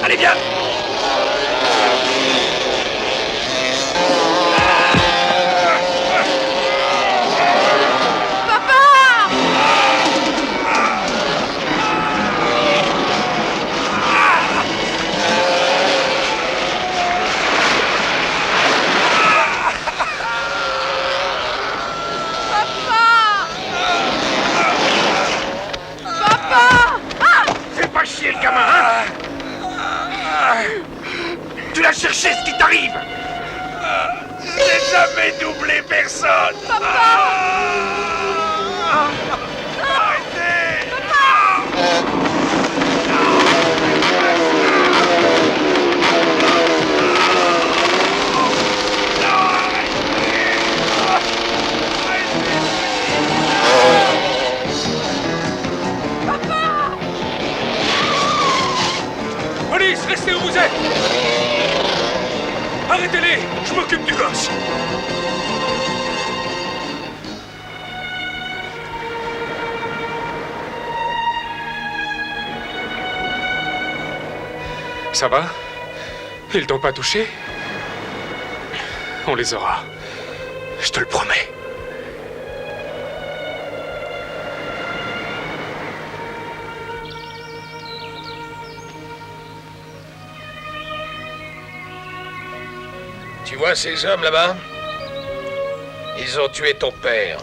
Allez, viens! Fais pas chier le gamin, hein? Tu l'as cherché, ce qui t'arrive! J'ai jamais doublé personne! Arrêtez! Police, restez où vous êtes! Arrêtez-les! Je m'occupe du gosse! Ça va? Ils t'ont pas touché? On les aura. Je te le promets. Tu vois ces hommes là-bas? Ils ont tué ton père.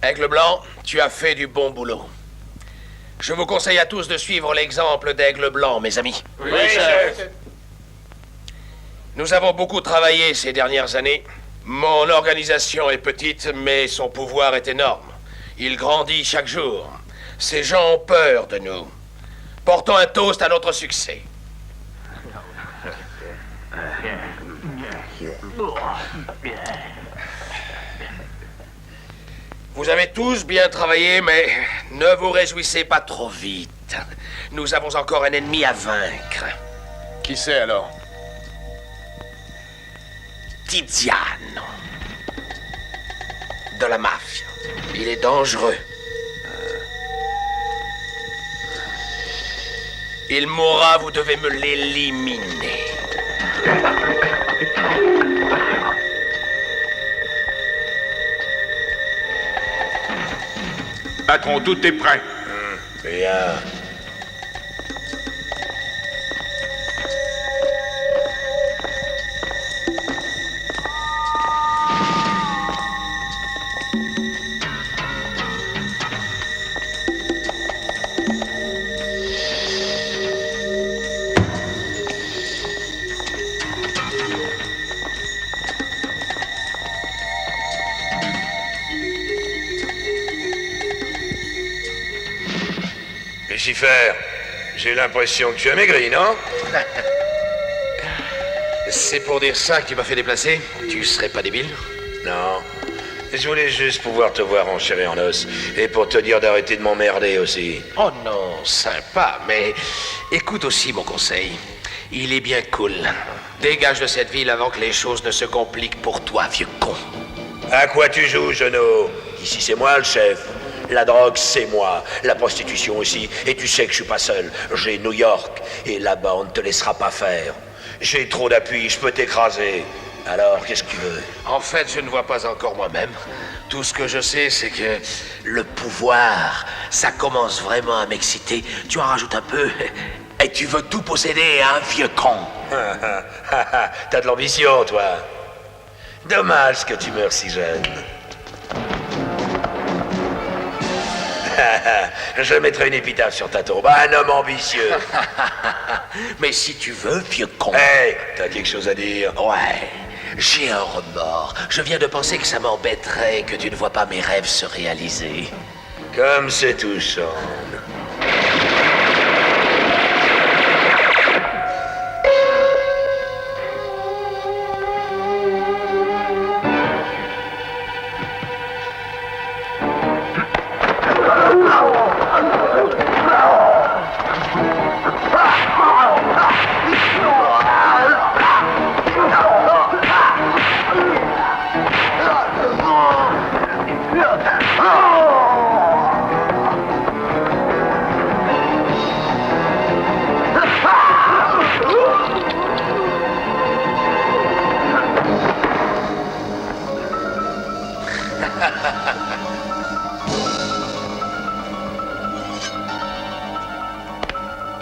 Aigle Blanc, tu as fait du bon boulot. Je vous conseille à tous de suivre l'exemple d'Aigle Blanc, mes amis. Oui, chef. Nous avons beaucoup travaillé ces dernières années. Mon organisation est petite, mais son pouvoir est énorme. Il grandit chaque jour. Ces gens ont peur de nous. Portons un toast à notre succès. Vous avez tous bien travaillé, mais ne vous réjouissez pas trop vite. Nous avons encore un ennemi à vaincre. Qui c'est alors? Tiziano. De la mafia. Il est dangereux. Il mourra, vous devez me l'éliminer. Patron, tout est prêt. Bien. Lucifer, j'ai l'impression que tu as maigri, non? C'est pour dire ça que tu m'as fait déplacer? Tu serais pas débile? Non. Je voulais juste pouvoir te voir en chair et en os. Et pour te dire d'arrêter de m'emmerder aussi. Oh non, sympa, mais écoute aussi mon conseil. Il est bien cool. Dégage de cette ville avant que les choses ne se compliquent pour toi, vieux con. À quoi tu joues, Genou? Ici, c'est moi le chef. La drogue, c'est moi. La prostitution aussi. Et tu sais que je suis pas seul. J'ai New York. Et là-bas, on ne te laissera pas faire. J'ai trop d'appui, je peux t'écraser. Alors, qu'est-ce que tu veux? En fait, je ne vois pas encore moi-même. Tout ce que je sais, c'est que le pouvoir, ça commence vraiment à m'exciter. Tu en rajoutes un peu, et tu veux tout posséder, hein, vieux con? T'as de l'ambition, toi. Dommage que tu meurs si jeune. Je mettrai une épitaphe sur ta tombe. Un homme ambitieux. Mais si tu veux, vieux con... Hey, t'as quelque chose à dire? Ouais, j'ai un remords. Je viens de penser que ça m'embêterait que tu ne vois pas mes rêves se réaliser. Comme c'est touchant.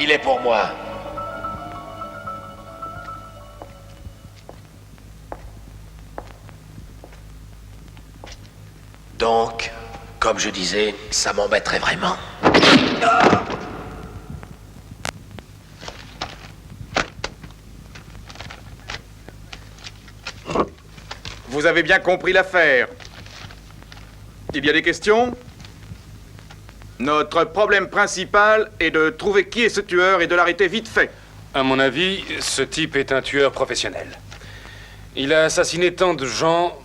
Il est pour moi. Donc, comme je disais, ça m'embêterait vraiment. Vous avez bien compris l'affaire. Il y a des questions? Notre problème principal est de trouver qui est ce tueur et de l'arrêter vite fait. À mon avis, ce type est un tueur professionnel. Il a assassiné tant de gens.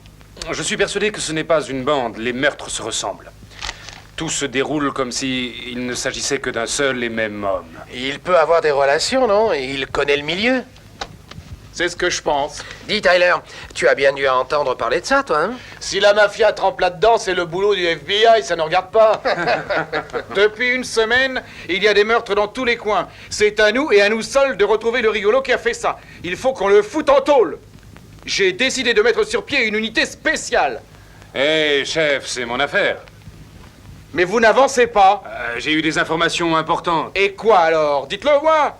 Je suis persuadé que ce n'est pas une bande. Les meurtres se ressemblent. Tout se déroule comme s'il ne s'agissait que d'un seul et même homme. Il peut avoir des relations, non? Il connaît le milieu. C'est ce que je pense. Dis, Tyler, tu as bien dû entendre parler de ça, toi, hein? Si la mafia trempe là-dedans, c'est le boulot du FBI, ça ne regarde pas. Depuis une semaine, il y a des meurtres dans tous les coins. C'est à nous et à nous seuls de retrouver le rigolo qui a fait ça. Il faut qu'on le foute en tôle. J'ai décidé de mettre sur pied une unité spéciale. Hé, chef, c'est mon affaire. Mais vous n'avancez pas. J'ai eu des informations importantes. Et quoi alors? Dites-le moi.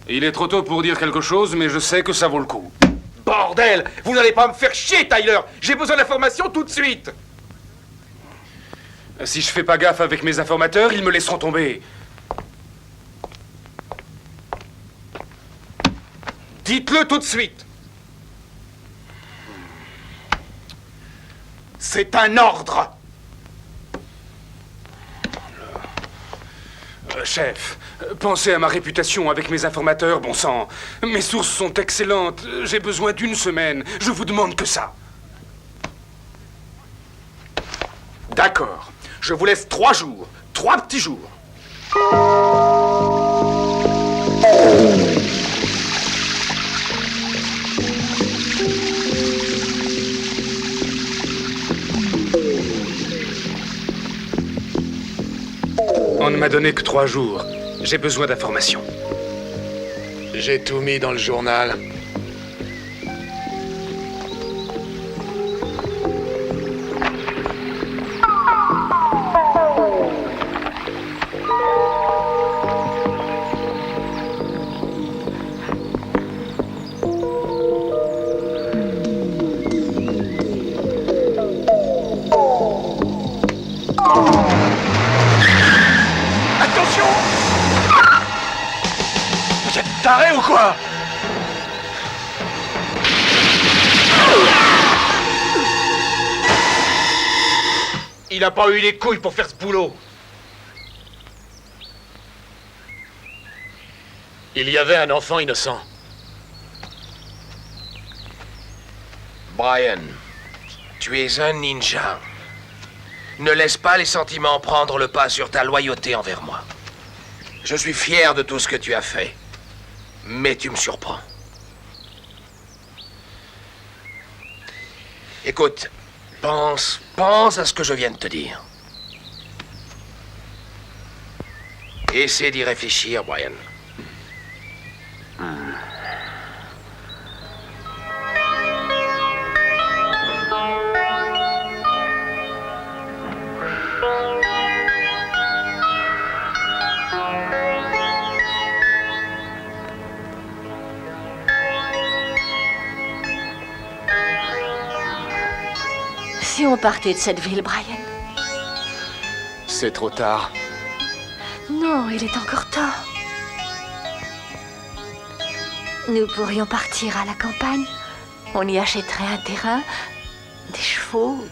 Il est trop tôt pour dire quelque chose, mais je sais que ça vaut le coup. Bordel! Vous n'allez pas me faire chier, Tyler! J'ai besoin d'informations tout de suite! Si je fais pas gaffe avec mes informateurs, ils me laisseront tomber. Dites-le tout de suite! C'est un ordre! Chef, pensez à ma réputation avec mes informateurs, bon sang. Mes sources sont excellentes. J'ai besoin d'une semaine. Je vous demande que ça. D'accord. Je vous laisse 3 jours. 3 petits jours. On ne m'a donné que 3 jours. J'ai besoin d'informations. J'ai tout mis dans le journal. Attention! Vous êtes tarés ou quoi? Il a pas eu les couilles pour faire ce boulot. Il y avait un enfant innocent. Brian, tu es un ninja. Ne laisse pas les sentiments prendre le pas sur ta loyauté envers moi. Je suis fier de tout ce que tu as fait. Mais tu me surprends. Écoute, pense à ce que je viens de te dire. Essaie d'y réfléchir, Brian. Si on partait de cette ville, Brian? C'est trop tard. Non, il est encore temps. Nous pourrions partir à la campagne. On y achèterait un terrain, des chevaux,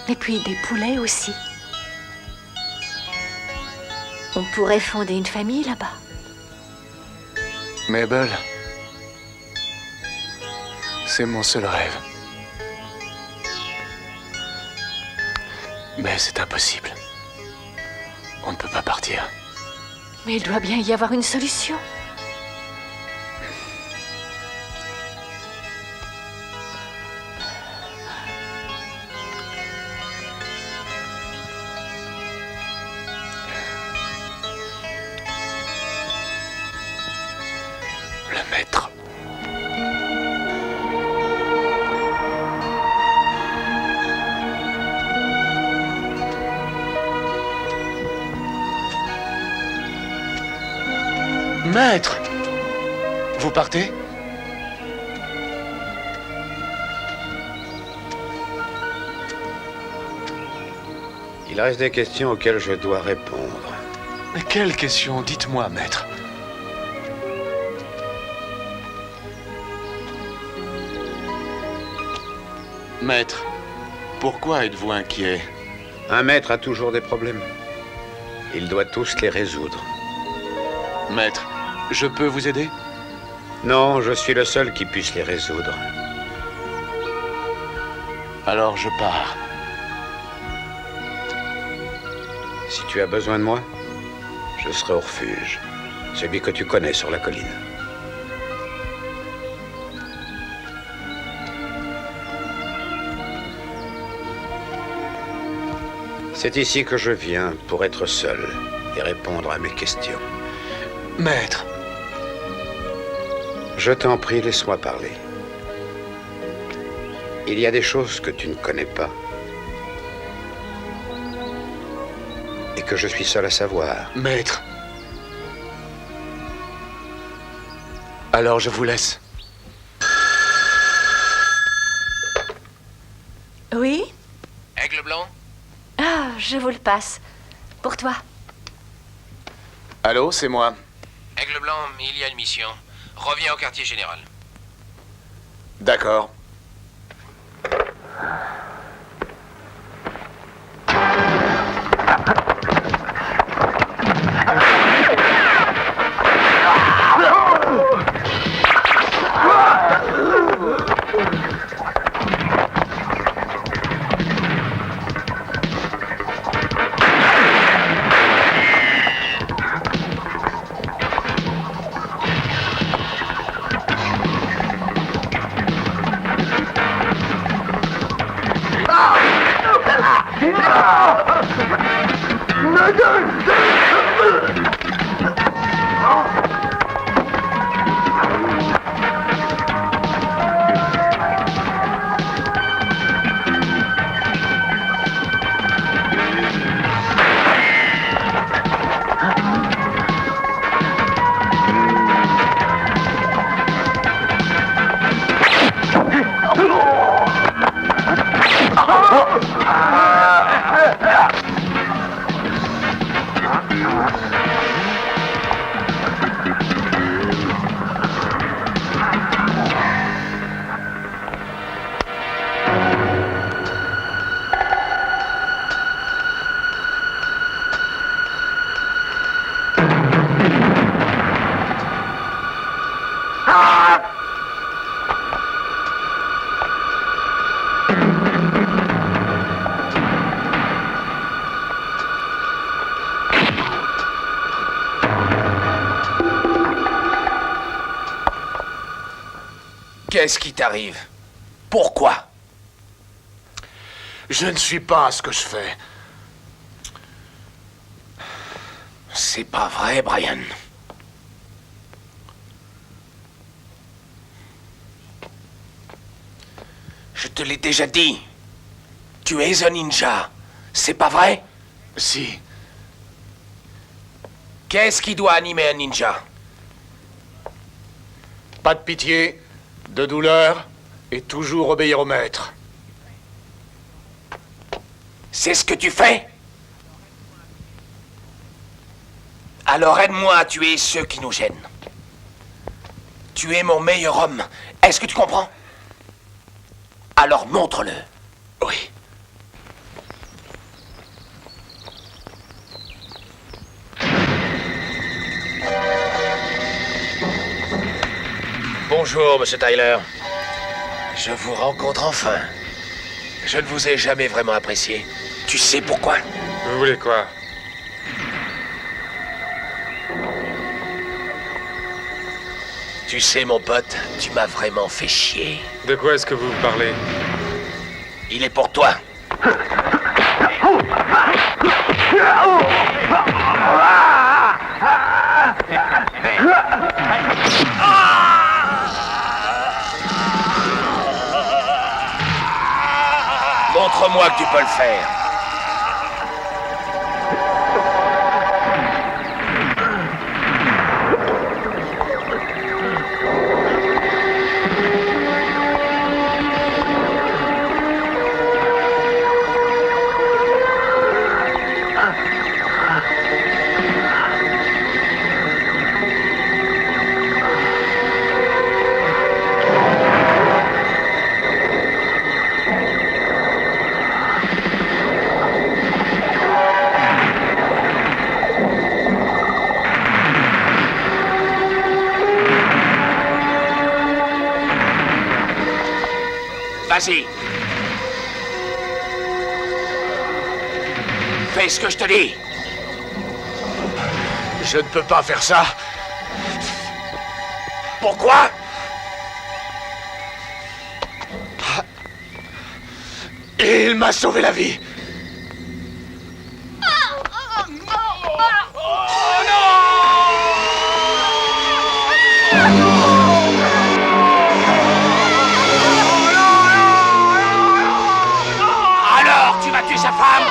et puis des poulets aussi. On pourrait fonder une famille là-bas. Mabel, c'est mon seul rêve. Mais c'est impossible. On ne peut pas partir. Mais il doit bien y avoir une solution. Le maître. Maître! Vous partez? Il reste des questions auxquelles je dois répondre. Mais quelle question? Dites-moi, maître. Maître, pourquoi êtes-vous inquiet? Un maître a toujours des problèmes. Il doit tous les résoudre. Maître, je peux vous aider? Non, je suis le seul qui puisse les résoudre. Alors je pars. Si tu as besoin de moi, je serai au refuge. Celui que tu connais sur la colline. C'est ici que je viens pour être seul et répondre à mes questions. Maître, Je t'en prie, laisse-moi parler. Il y a des choses que tu ne connais pas. Et que je suis seul à savoir. maître, Alors je vous laisse. Oui? Aigle blanc? Ah, je vous le passe. Pour toi. Allô, c'est moi. Aigle blanc, il y a une mission. Reviens au quartier général. D'accord. Qu'est-ce qui t'arrive? Pourquoi? Je ne suis pas à ce que je fais. C'est pas vrai, Brian. Je te l'ai déjà dit. Tu es un ninja. C'est pas vrai? Si. Qu'est-ce qui doit animer un ninja? Pas de pitié, de douleur, et toujours obéir au maître. C'est ce que tu fais? Alors aide-moi à tuer ceux qui nous gênent. Tu es mon meilleur homme. Est-ce que tu comprends? Alors montre-le. Oui. Bonjour, Monsieur Tyler. Je vous rencontre enfin. Je ne vous ai jamais vraiment apprécié. Tu sais pourquoi? Vous voulez quoi? Tu sais, mon pote, tu m'as vraiment fait chier. De quoi est-ce que vous parlez? Il est pour toi. Montre-moi que tu peux le faire. Vas-y. Fais ce que je te dis. Je ne peux pas faire ça. Pourquoi? Il m'a sauvé la vie. Alors, tu vas tuer sa femme?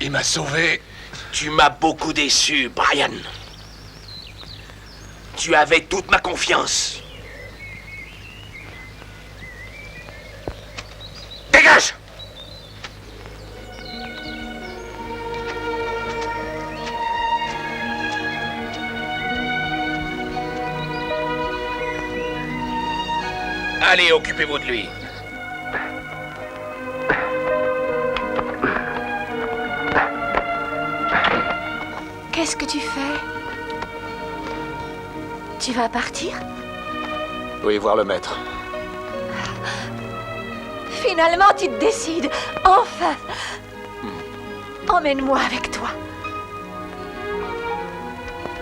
Il m'a sauvé. Tu m'as beaucoup déçu, Brian. Tu avais toute ma confiance. Dégage! Allez, occupez-vous de lui. Qu'est-ce que tu fais? Tu vas partir? Oui, voir le maître. Finalement, tu te décides. Enfin! Emmène-moi avec toi.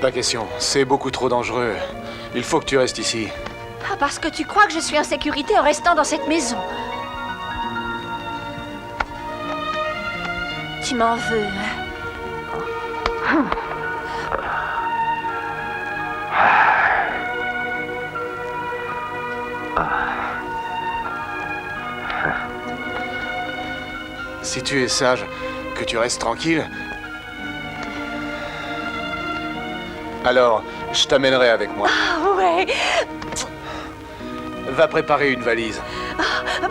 Pas question. C'est beaucoup trop dangereux. Il faut que tu restes ici. Ah, parce que tu crois que je suis en sécurité en restant dans cette maison. Tu m'en veux, hein? Si tu es sage, que tu restes tranquille, alors je t'amènerai avec moi. Ah ouais! Va préparer une valise.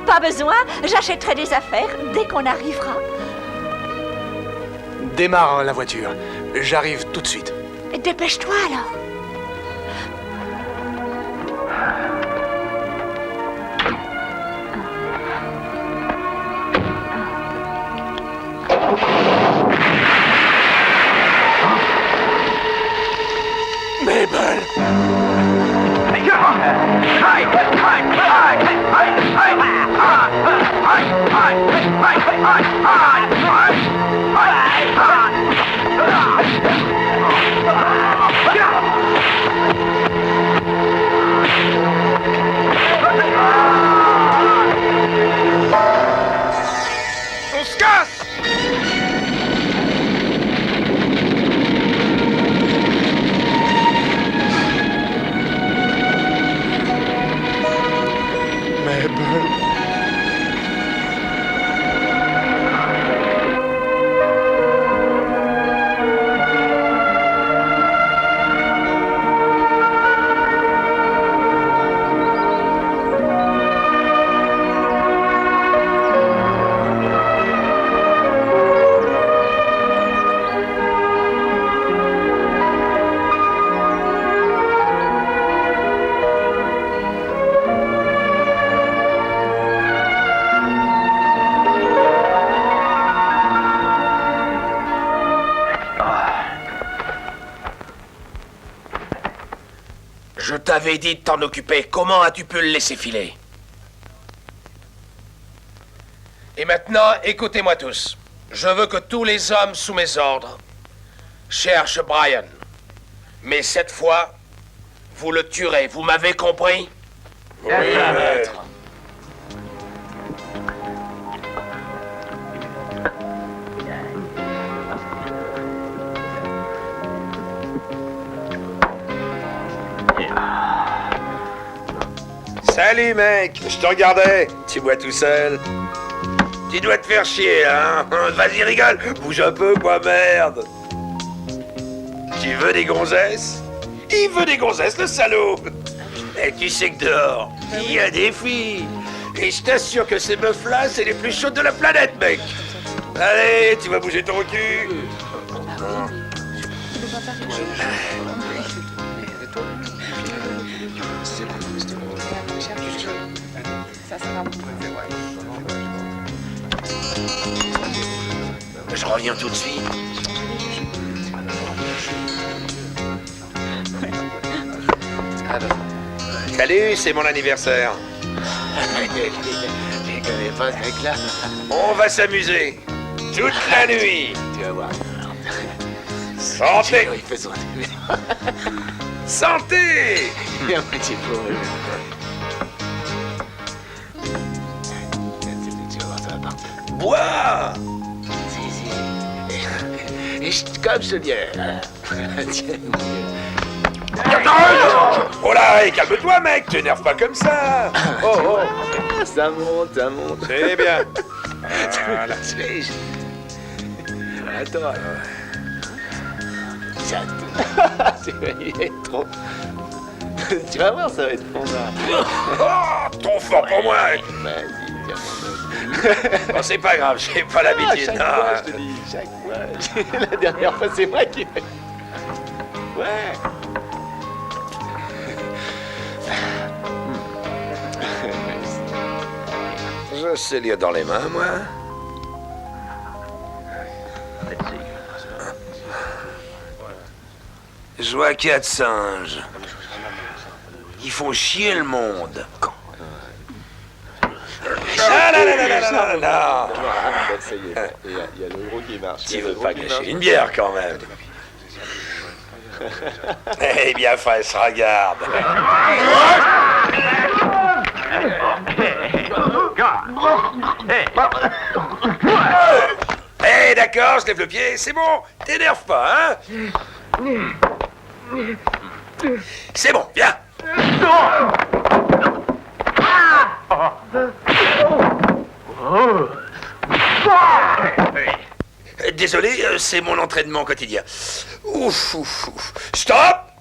Pas besoin, j'achèterai des affaires dès qu'on arrivera. Démarre la voiture. J'arrive tout de suite. Dépêche-toi alors. On se casse! Je t'avais dit de t'en occuper. Comment as-tu pu le laisser filer? Et maintenant, écoutez-moi tous. Je veux que tous les hommes sous mes ordres cherchent Brian. Mais cette fois, vous le tuerez. Vous m'avez compris? Oui, maître. Salut mec, je te regardais. Tu bois tout seul. Tu dois te faire chier, hein? Vas-y, rigole. Bouge un peu, quoi, merde. Tu veux des gonzesses? Il veut des gonzesses, le salaud. Et tu sais que dehors, il y a des filles. Et je t'assure que ces meufs-là, c'est les plus chaudes de la planète, mec. Allez, tu vas bouger ton cul. Je reviens tout de suite. Salut, c'est mon anniversaire. Je connais pas ce mec-là. On va s'amuser. Toute la nuit. Tu vas voir. Santé. Il fait son... Santé. Il est à moitié pauvre. Tu vas voir, ça va partir. Bois. Et comme je te dis, tiens, Oh là, hey, calme-toi, mec. T'énerve pas comme ça. Oh, oh. ça monte, ça monte. C'est bien. Voilà. Attends. Il est trop... Tu vas voir, ça va être bon, ça. Oh, trop fort pour moi. Vas-y, tiens. Bon, c'est pas grave, j'ai pas l'habitude. Chaque non. fois, je te dis, chaque fois. La dernière fois, c'est moi qui... Ouais. Je sais lire dans les mains, moi. Je vois 4 singes. Ils font chier le monde. Ah, là, là, là, là, là, là, là. Ça y est, il y a le gros qui marche. Tu veux pas gâcher une bière, quand même. Eh bien, fraisse, regarde. Eh, d'accord, je lève le pied, c'est bon. T'énerve pas, hein? C'est bon, viens. Désolé, c'est mon entraînement quotidien. Ouf, ouf, ouf. Stop!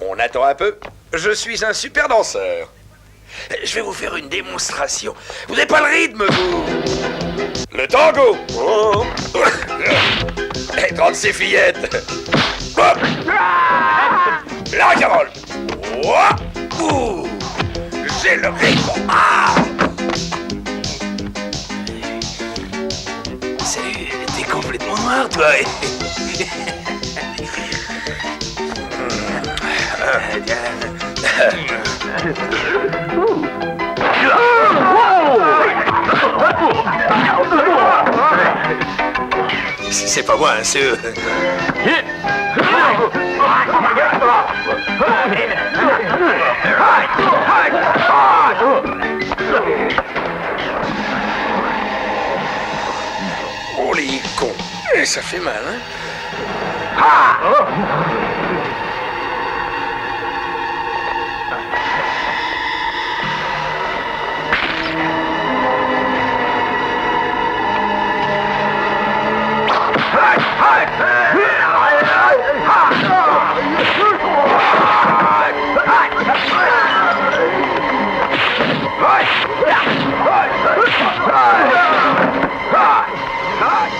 On attend un peu. Je suis un super danseur. Je vais vous faire une démonstration. Vous n'avez pas le rythme, vous? Le tango! Oh. Et 36 fillettes! Hop. La Carole! Oh. Ouh. J'ai le rythme! Ah. T'es complètement noir, toi! C'est pas moi, hein, c'est eux. Oh les cons. Ça fait mal, hein?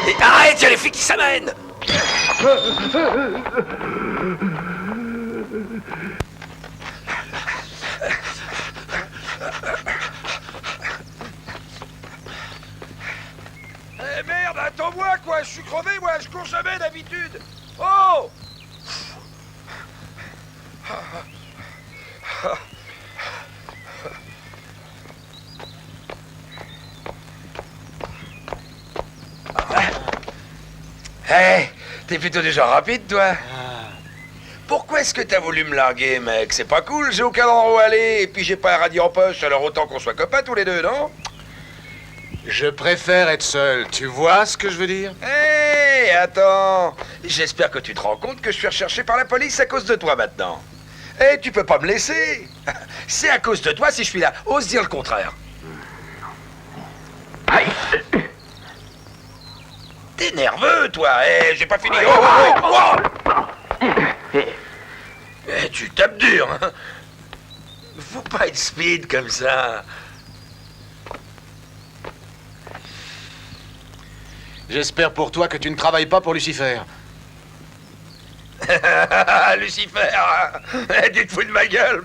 Et arrête, il y a les flics qui s'amènent! Eh merde, attends-moi quoi, je suis crevé moi, je cours jamais d'habitude! Oh! Hey, t'es plutôt du genre rapide, toi. Pourquoi est-ce que t'as voulu me larguer, mec? C'est pas cool, j'ai aucun endroit où aller, et puis j'ai pas un radis en poche, alors autant qu'on soit copains tous les deux, non? Je préfère être seul. Tu vois ce que je veux dire? Hé, attends. J'espère que tu te rends compte que je suis recherché par la police à cause de toi maintenant. Eh, tu peux pas me laisser. C'est à cause de toi si je suis là. Ose dire le contraire. T'es nerveux, toi. Eh, j'ai pas fini. Oh, oh, oh. Eh, tu tapes dur, hein. Faut pas être speed comme ça. J'espère pour toi que tu ne travailles pas pour Lucifer. Lucifer, tu te fous de ma gueule.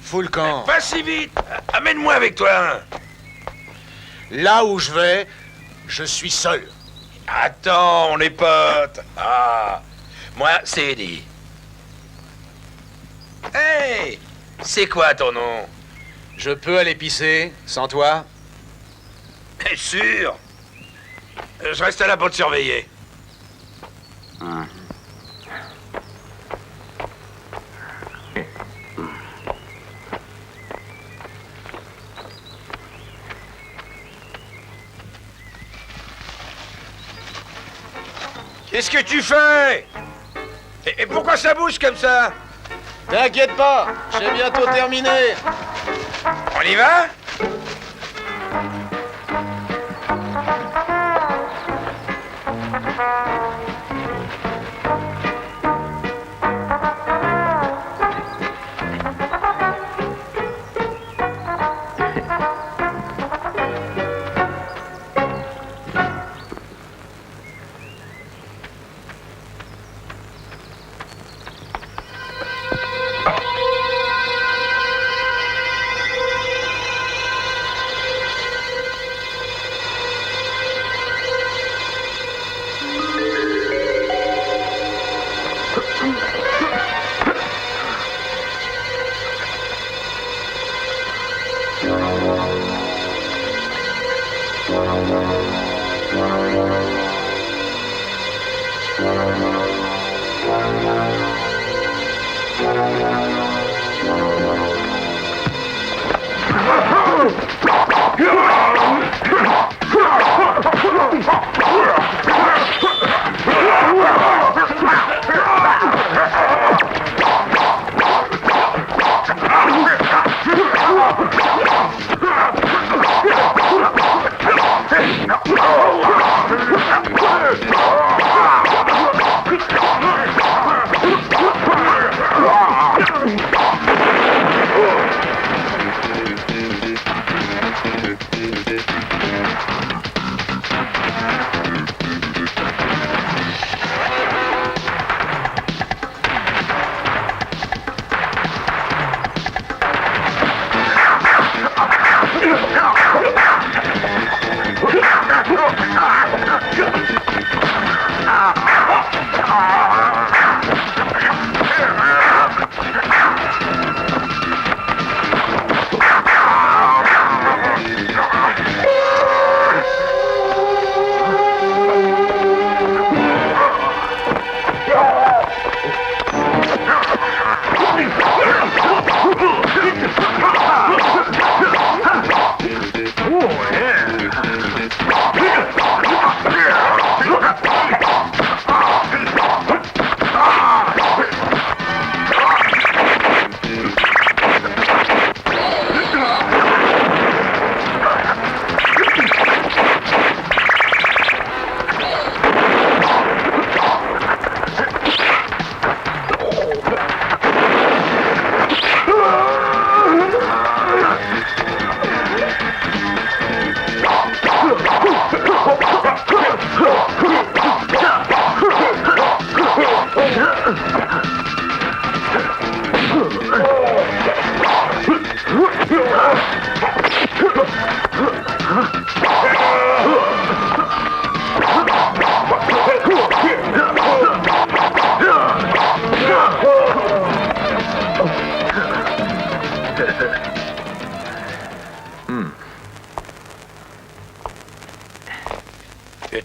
Fous le camp. Pas si vite. Amène-moi avec toi. Là où je vais, je suis seul. Attends, on est potes. Ah, moi, c'est Eddie. Hey, c'est quoi ton nom? Je peux aller pisser sans toi? Sûr. Je reste là pour te surveiller. Qu'est-ce que tu fais? Et pourquoi ça bouge comme ça? T'inquiète pas, j'ai bientôt terminé. On y va?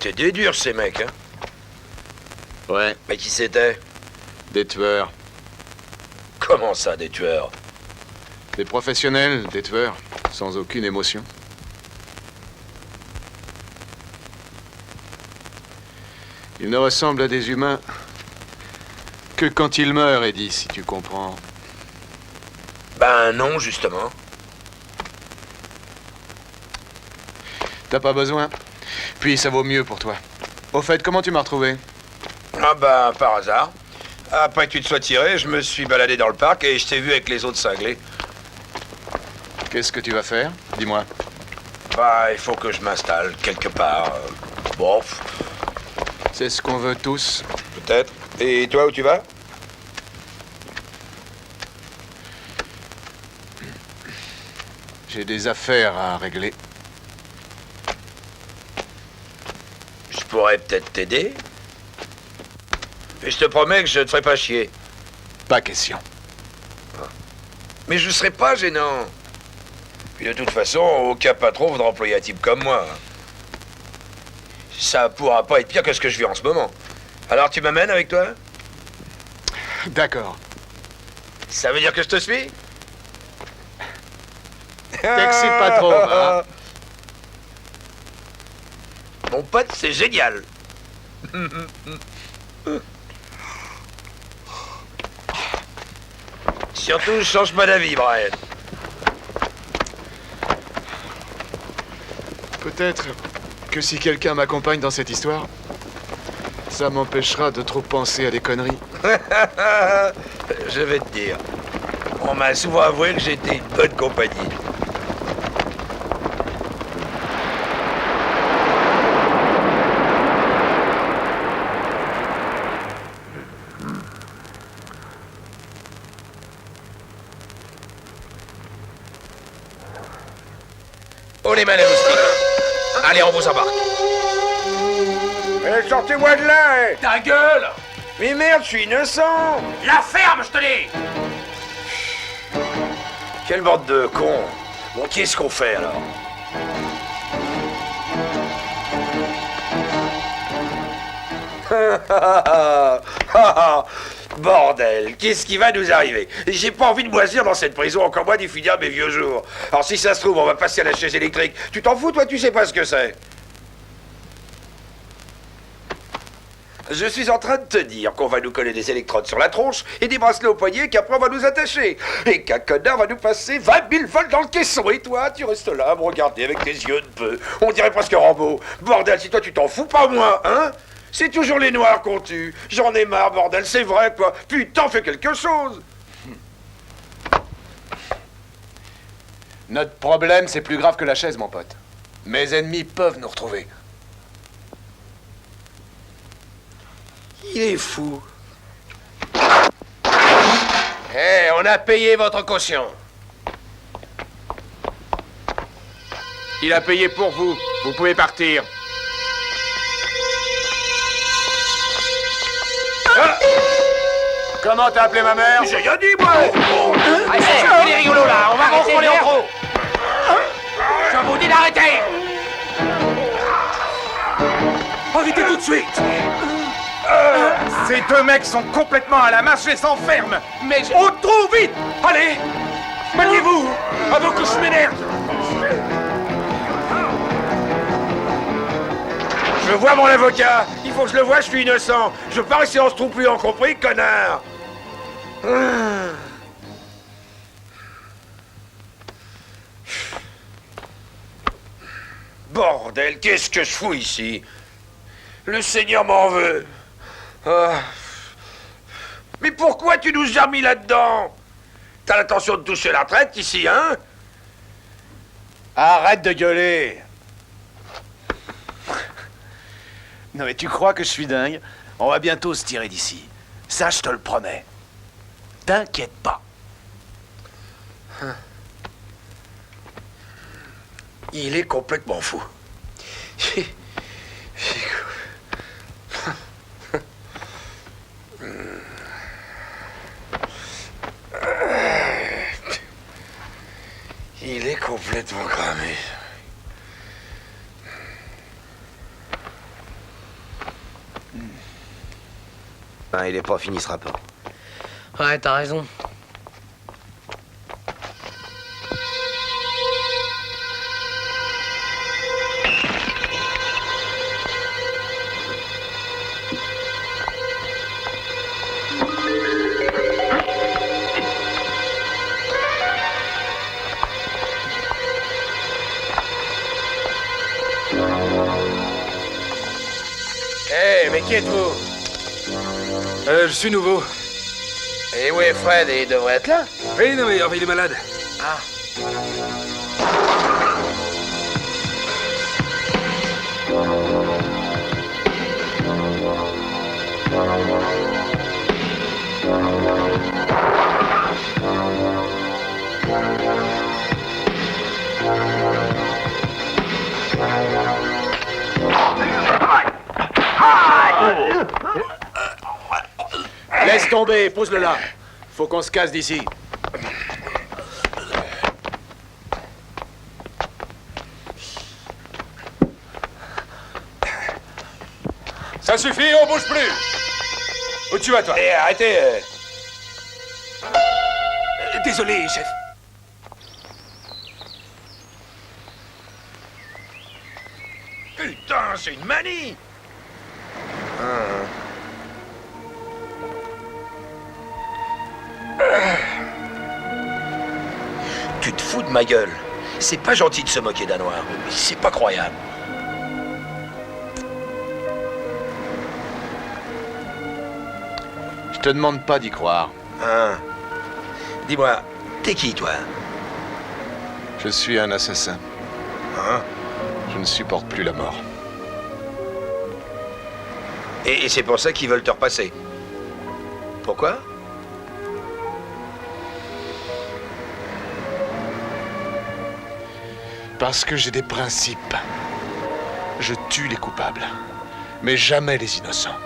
C'était dur, ces mecs, hein. Ouais, Mais qui c'était? des tueurs. Comment ça, des tueurs? Des professionnels, des tueurs, sans aucune émotion. Ils ne ressemblent à des humains que quand ils meurent, Eddie, si tu comprends. Ben non, justement. T'as pas besoin. Puis ça vaut mieux pour toi. Au fait, comment tu m'as retrouvé? Ah ben, par hasard. Après que tu te sois tiré, je me suis baladé dans le parc et je t'ai vu avec les autres cinglés. Qu'est-ce que tu vas faire? Dis-moi. Bah, il faut que je m'installe quelque part. Bon, C'est ce qu'on veut tous. peut-être. Et toi, où tu vas? J'ai des affaires à régler. Je pourrais peut-être t'aider. Et je te promets que je te ferai pas chier. Pas question. Mais je serai pas gênant. Puis de toute façon, aucun patron voudra employer un type comme moi. Ça pourra pas être pire que ce que je vis en ce moment. Alors tu m'amènes avec toi? D'accord. Ça veut dire que je te suis? T'excite pas trop, hein? Mon pote, c'est génial. Surtout, change pas d'avis, Brian. Peut-être que si quelqu'un m'accompagne dans cette histoire, Ça m'empêchera de trop penser à des conneries. Je vais te dire. On m'a souvent avoué que j'étais une bonne compagnie. Oh les mains les moustiques. Allez, on vous embarque. Eh, sortez-moi de là, eh. Ta gueule! Mais merde, je suis innocent. La ferme, je te dis! Quelle bande de cons. Bon, qu'est-ce qu'on fait, alors? Bordel, qu'est-ce qui va nous arriver? J'ai pas envie de moisir dans cette prison, encore moins d'y finir mes vieux jours. Alors si ça se trouve, on va passer à la chaise électrique. Tu t'en fous, toi, tu sais pas ce que c'est? Je suis en train de te dire qu'on va nous coller des électrodes sur la tronche et des bracelets au poignet qu'après on va nous attacher. Et qu'un connard va nous passer 20 000 volts dans le caisson. Et toi, tu restes là à me regarder avec tes yeux de peu. On dirait presque Rambo. Bordel, si toi tu t'en fous, pas moi, hein? C'est toujours les noirs qu'on tue. J'en ai marre, bordel, c'est vrai, quoi. Putain, fais quelque chose. Notre problème, c'est plus grave que la chaise, mon pote. Mes ennemis peuvent nous retrouver. Il est fou. Eh, on a payé votre caution. Il a payé pour vous. Vous pouvez partir. Comment t'as appelé ma mère? J'ai rien dit, moi. Allez, c'est les rigolos là, on va contrôler en trop. Je vous dis d'arrêter. Arrêtez tout de suite. Ces deux mecs sont complètement à la marche, je les enferme. Mais On te trouve vite. Allez, maniez-vous avant que je m'énerve. Je veux voir mon avocat. Il faut que je le voie, je suis innocent. Je veux pas rester en ce trou puant, compris, connard. Bordel, qu'est-ce que je fous ici? Le Seigneur m'en veut. Ah. Mais pourquoi tu nous as mis là-dedans? T'as l'intention de toucher la retraite ici, hein? Arrête de gueuler. Non mais tu crois que je suis dingue? On va bientôt se tirer d'ici. Ça, je te le promets. T'inquiète pas. Il est complètement fou. Il est complètement cramé. Il est pas fini ce rapport. Ouais, t'as raison. Eh, mais qui êtes-vous? Je suis nouveau. Et où est Fred? Il devrait être là. Oui, non, mais il est malade. Ah. Laisse tomber, pose-le là. Faut qu'on se casse d'ici. Ça suffit, on bouge plus. Où tu vas, toi? Eh, arrêtez. Désolé, chef. Putain, c'est une manie. Tu te fous de ma gueule. C'est pas gentil de se moquer d'un noir. C'est pas croyable. Je te demande pas d'y croire. Hein? Dis-moi, t'es qui, toi? Je suis un assassin. Hein? Je ne supporte plus la mort. Et c'est pour ça qu'ils veulent te repasser. Pourquoi? Parce que j'ai des principes. Je tue les coupables, mais jamais les innocents.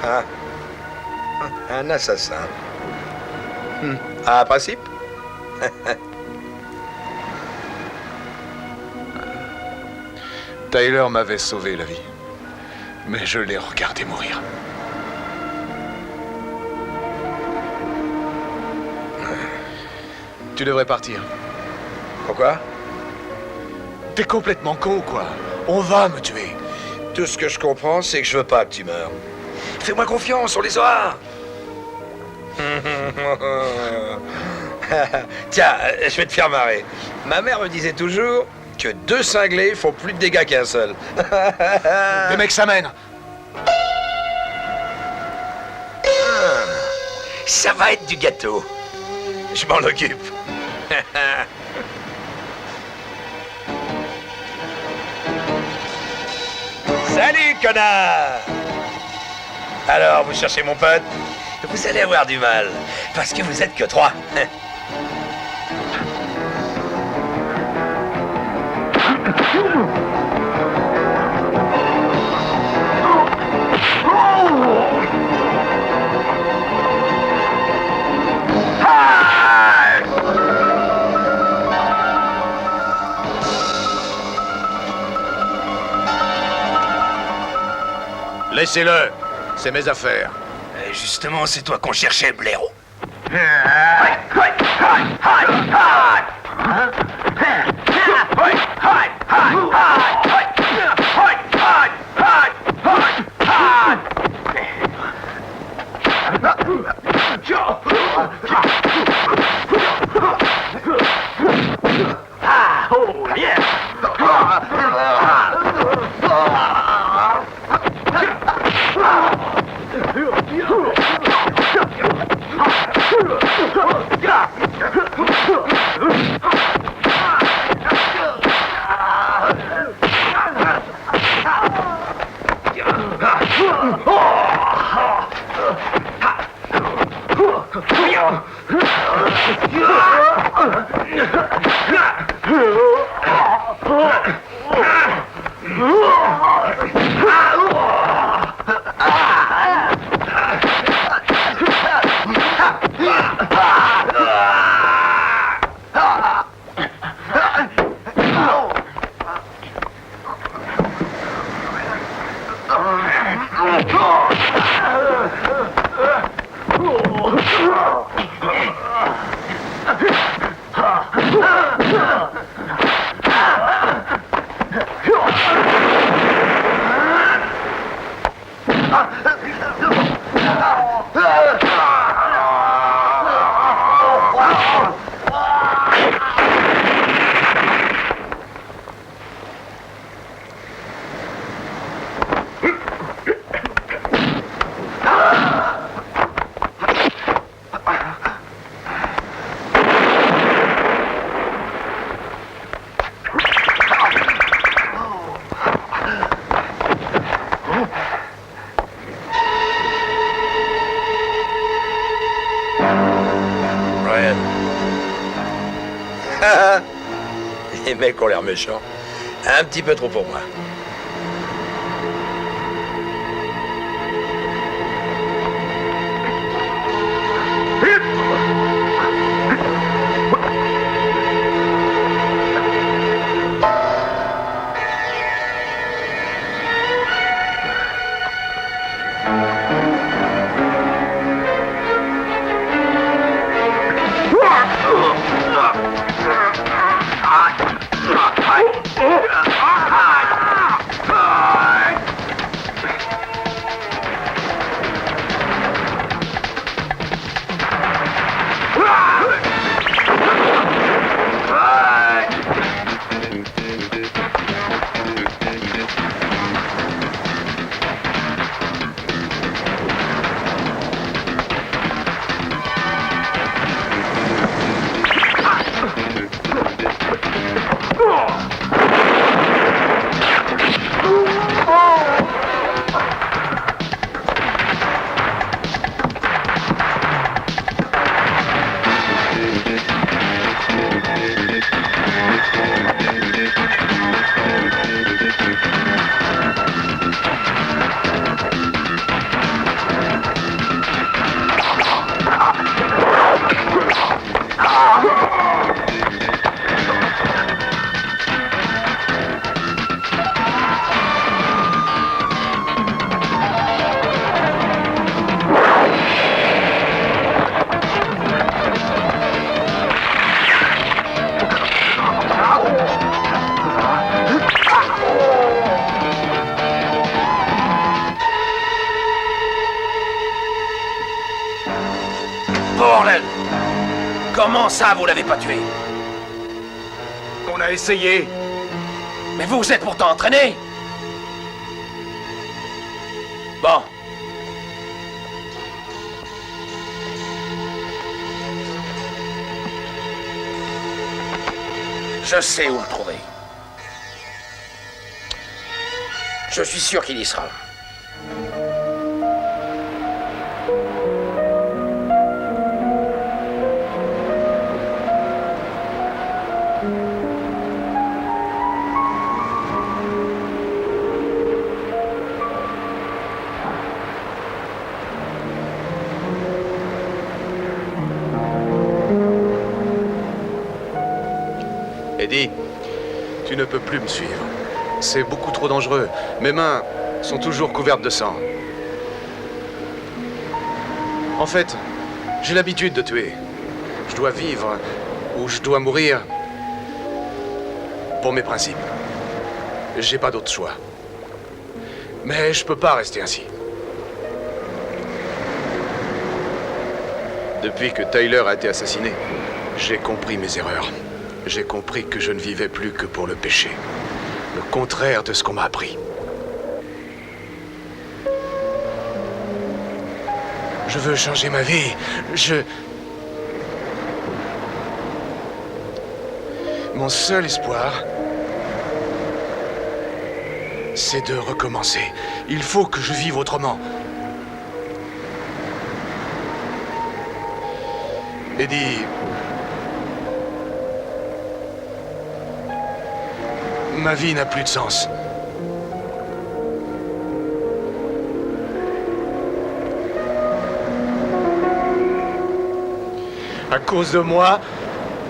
Ah. Un assassin. Ah, principe? Tyler m'avait sauvé la vie, mais je l'ai regardé mourir. Tu devrais partir. Pourquoi? T'es complètement con, quoi. On va me tuer. Tout ce que je comprends, c'est que je veux pas que tu meurs. Fais-moi confiance, on les aura. Tiens, je vais te faire marrer. Ma mère me disait toujours que 2 cinglés font plus de dégâts qu'un seul. Des mecs s'amènent. Ça va être du gâteau. Je m'en occupe. Salut, connard! Alors, vous cherchez mon pote? Vous allez avoir du mal, parce que vous êtes que 3. Laissez-le. C'est mes affaires. Justement, c'est toi qu'on cherchait, blaireau. Les mecs ont l'air méchants. Un petit peu trop pour moi. Comment ça, vous l'avez pas tué? On a essayé. Mais vous êtes pourtant entraîné. Bon. Je sais où le trouver. Je suis sûr qu'il y sera. Eddie, tu ne peux plus me suivre. C'est beaucoup trop dangereux. Mes mains sont toujours couvertes de sang. En fait, j'ai l'habitude de tuer. Je dois vivre ou je dois mourir pour mes principes. J'ai pas d'autre choix. Mais je peux pas rester ainsi. Depuis que Tyler a été assassiné, j'ai compris mes erreurs. J'ai compris que je ne vivais plus que pour le péché. Le contraire de ce qu'on m'a appris. Je veux changer ma vie. Mon seul espoir, c'est de recommencer. Il faut que je vive autrement. Eddie... Ma vie n'a plus de sens. À cause de moi,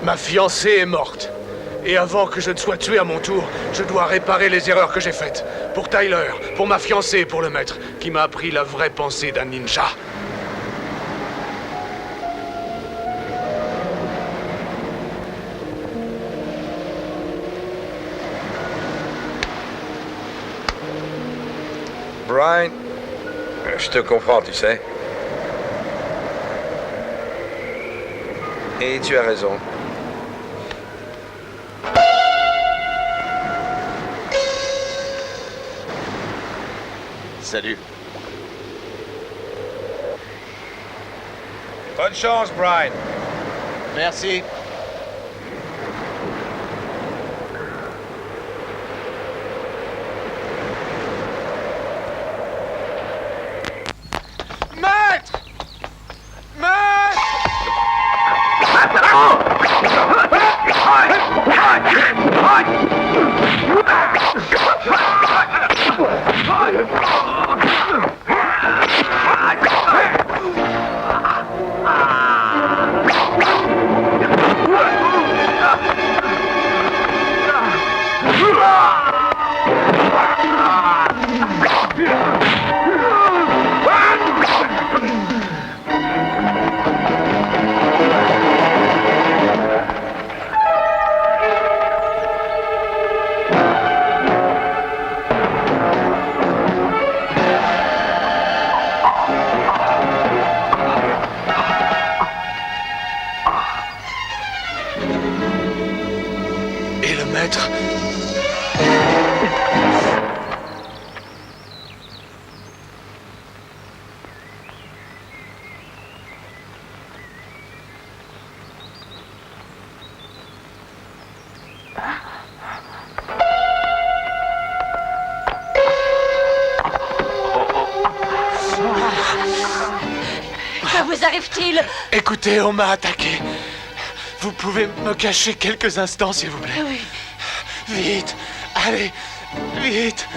ma fiancée est morte. Et avant que je ne sois tué à mon tour, je dois réparer les erreurs que j'ai faites. Pour Tyler, pour ma fiancée et pour le maître, qui m'a appris la vraie pensée d'un ninja. Brian, je te comprends, tu sais. Et tu as raison. Salut. Bonne chance, Brian. Merci. Maître! Maître! Et le maître... Que vous arrive-t-il? Écoutez, on m'a attaqué. Vous pouvez me cacher quelques instants, s'il vous plaît? Oui. Vite, allez, vite.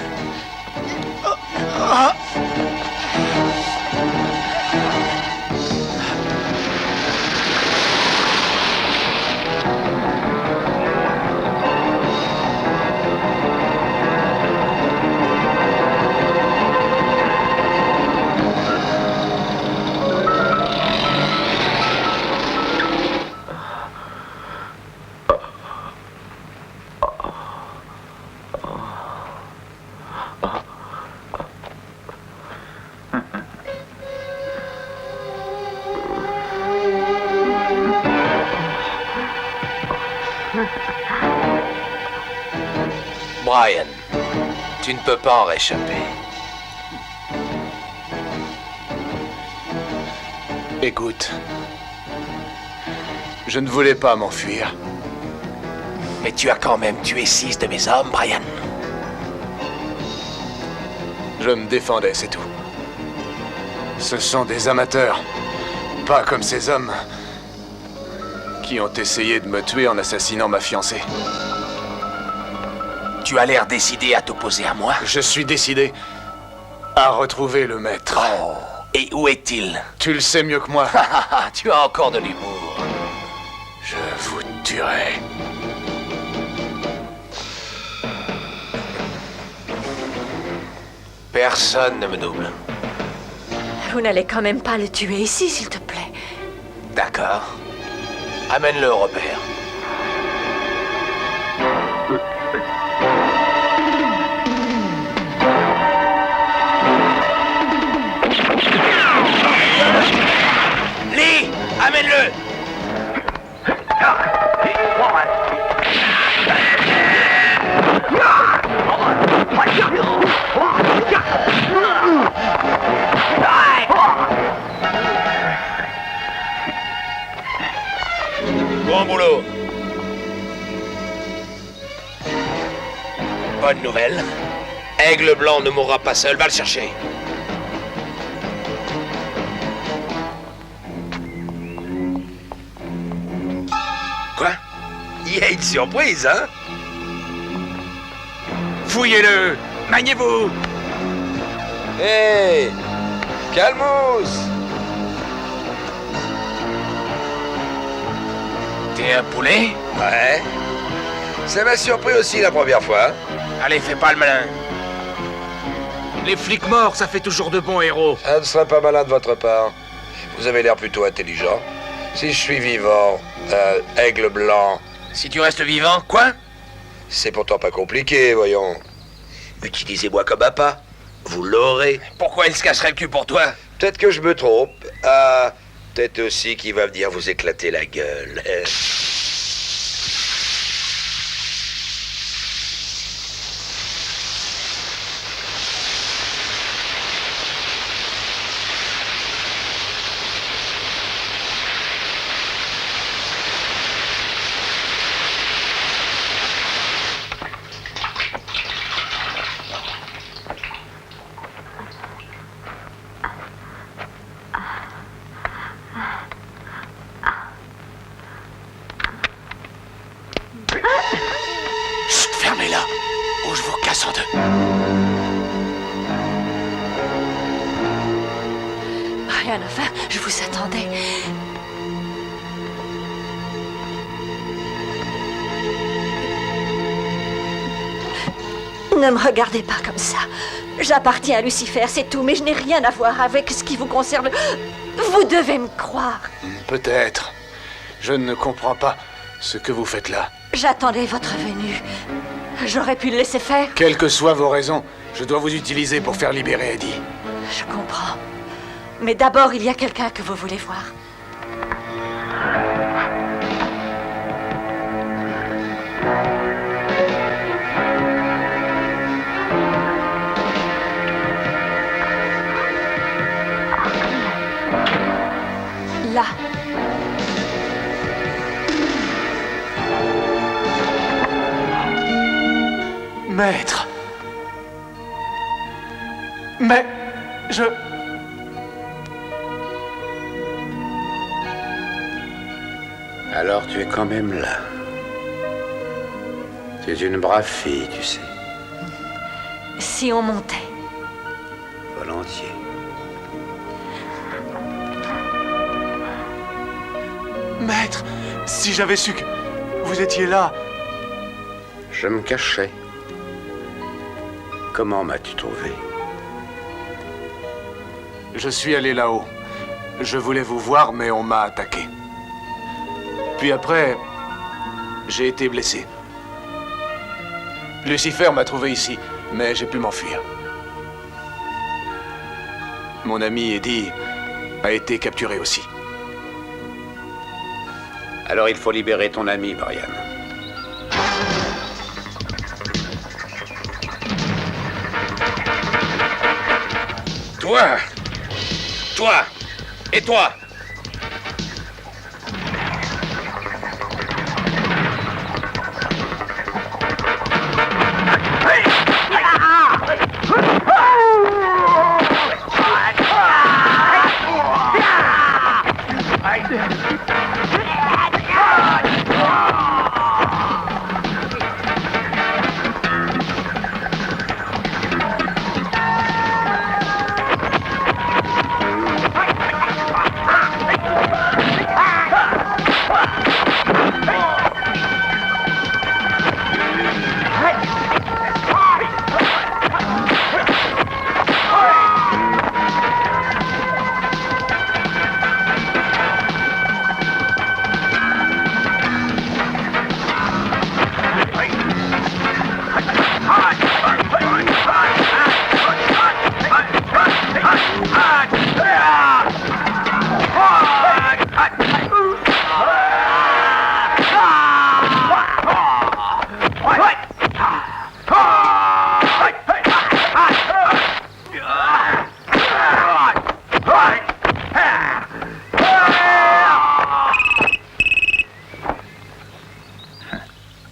Brian, tu ne peux pas en réchapper. Écoute, je ne voulais pas m'enfuir. Mais tu as quand même tué 6 de mes hommes, Brian. Je me défendais, c'est tout. Ce sont des amateurs, pas comme ces hommes qui ont essayé de me tuer en assassinant ma fiancée. Tu as l'air décidé à t'opposer à moi. Je suis décidé à retrouver le maître. Oh, et où est-il? Tu le sais mieux que moi. Tu as encore de l'humour. Je vous tuerai. Personne ne me double. Vous n'allez quand même pas le tuer ici, s'il te plaît. D'accord. Amène-le au repère. Lee, amène-le. Bon boulot. Bonne nouvelle. Aigle Blanc ne mourra pas seul, va le chercher. Quoi? Il y a une surprise, hein? Fouillez-le! Maniez-vous! Hé! Calmos! T'es un poulet? Ouais. Ça m'a surpris aussi la première fois. Allez, fais pas le malin. Les flics morts, ça fait toujours de bons héros. Ça ne serait pas malin de votre part. Vous avez l'air plutôt intelligent. Si je suis vivant, Aigle Blanc, Si tu restes vivant, quoi? c'est pourtant pas compliqué, voyons. Utilisez-moi comme appât. Vous l'aurez. Pourquoi il se cacherait le cul pour toi? Peut-être que je me trompe. Ah, peut-être aussi qu'il va venir vous éclater la gueule. Chut, fermez-la, ou je vous casse en deux. Brian, enfin, je vous attendais. Ne me regardez pas comme ça. J'appartiens à Lucifer, c'est tout, mais je n'ai rien à voir avec ce qui vous concerne. Vous devez me croire. Peut-être. Je ne comprends pas ce que vous faites là. J'attendais votre venue. J'aurais pu le laisser faire. Quelles que soient vos raisons, je dois vous utiliser pour faire libérer Eddie. Je comprends. Mais d'abord, il y a quelqu'un que vous voulez voir. Là. Maître. Mais... je... Alors tu es quand même là. Tu es une brave fille, tu sais. Si on montait. Volontiers. Maître, si j'avais su que vous étiez là... Je me cachais. Comment m'as-tu trouvé? Je suis allé là-haut. Je voulais vous voir, mais on m'a attaqué. Puis après, j'ai été blessé. Lucifer m'a trouvé ici, mais j'ai pu m'enfuir. Mon ami Eddie a été capturé aussi. Alors il faut libérer ton ami, Brian. Toi! Toi! Et toi!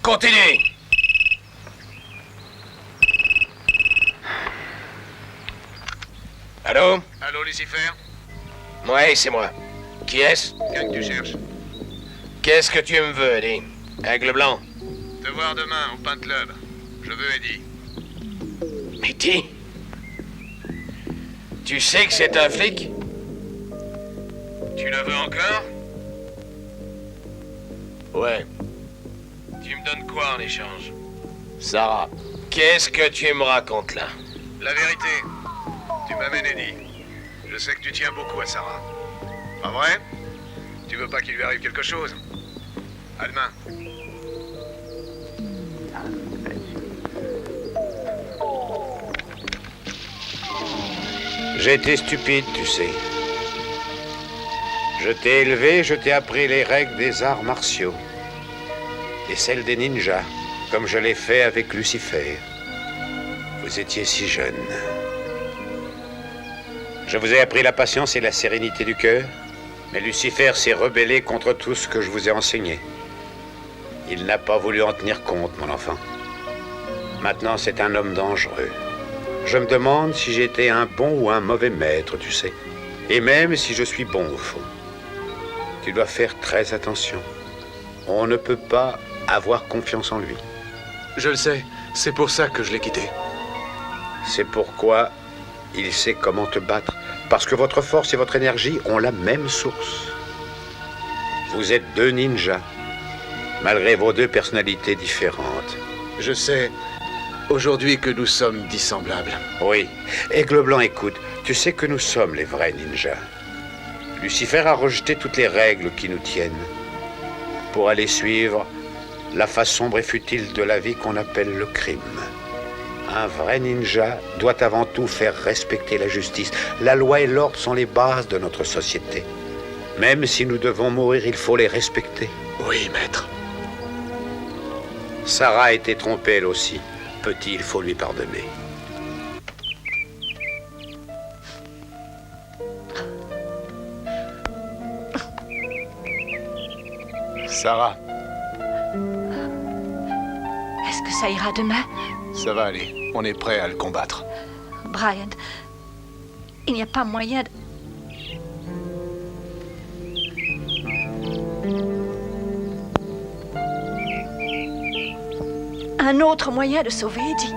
Continue! Allô? Allô, Lucifer? Ouais, c'est moi. Qui est-ce? Qu'est-ce que tu cherches? Qu'est-ce que tu me veux, Eddie? Aigle blanc. Te voir demain au Paint Club. Je veux Eddie. Eddie? Tu sais que c'est un flic? Tu le veux encore? Ouais. Tu me donnes quoi en échange? Sarah. Qu'est-ce que tu me racontes là? La vérité. Tu m'amènes Eddie. Je sais que tu tiens beaucoup à Sarah. Pas vrai? Tu veux pas qu'il lui arrive quelque chose? À demain. J'ai été stupide, tu sais. Je t'ai élevé, je t'ai appris les règles des arts martiaux. Et celles des ninjas, comme je l'ai fait avec Lucifer. Vous étiez si jeune. Je vous ai appris la patience et la sérénité du cœur, mais Lucifer s'est rebellé contre tout ce que je vous ai enseigné. Il n'a pas voulu en tenir compte, mon enfant. Maintenant, c'est un homme dangereux. Je me demande si j'étais un bon ou un mauvais maître, tu sais. Et même si je suis bon au fond. Tu dois faire très attention. On ne peut pas avoir confiance en lui. Je le sais. C'est pour ça que je l'ai quitté. C'est pourquoi il sait comment te battre. Parce que votre force et votre énergie ont la même source. Vous êtes deux ninjas, malgré vos deux personnalités différentes. Je sais aujourd'hui que nous sommes dissemblables. Oui. Aigle Blanc, écoute, tu sais que nous sommes les vrais ninjas. Lucifer a rejeté toutes les règles qui nous tiennent pour aller suivre la face sombre et futile de la vie qu'on appelle le crime. Un vrai ninja doit avant tout faire respecter la justice. La loi et l'ordre sont les bases de notre société. Même si nous devons mourir, il faut les respecter. Oui, maître. Sarah a été trompée elle aussi. Petit, il faut lui pardonner. Sarah, Est-ce que ça ira demain? ça va aller. On est prêt à le combattre. Brian, il n'y a pas moyen de... Un autre moyen de sauver Eddie.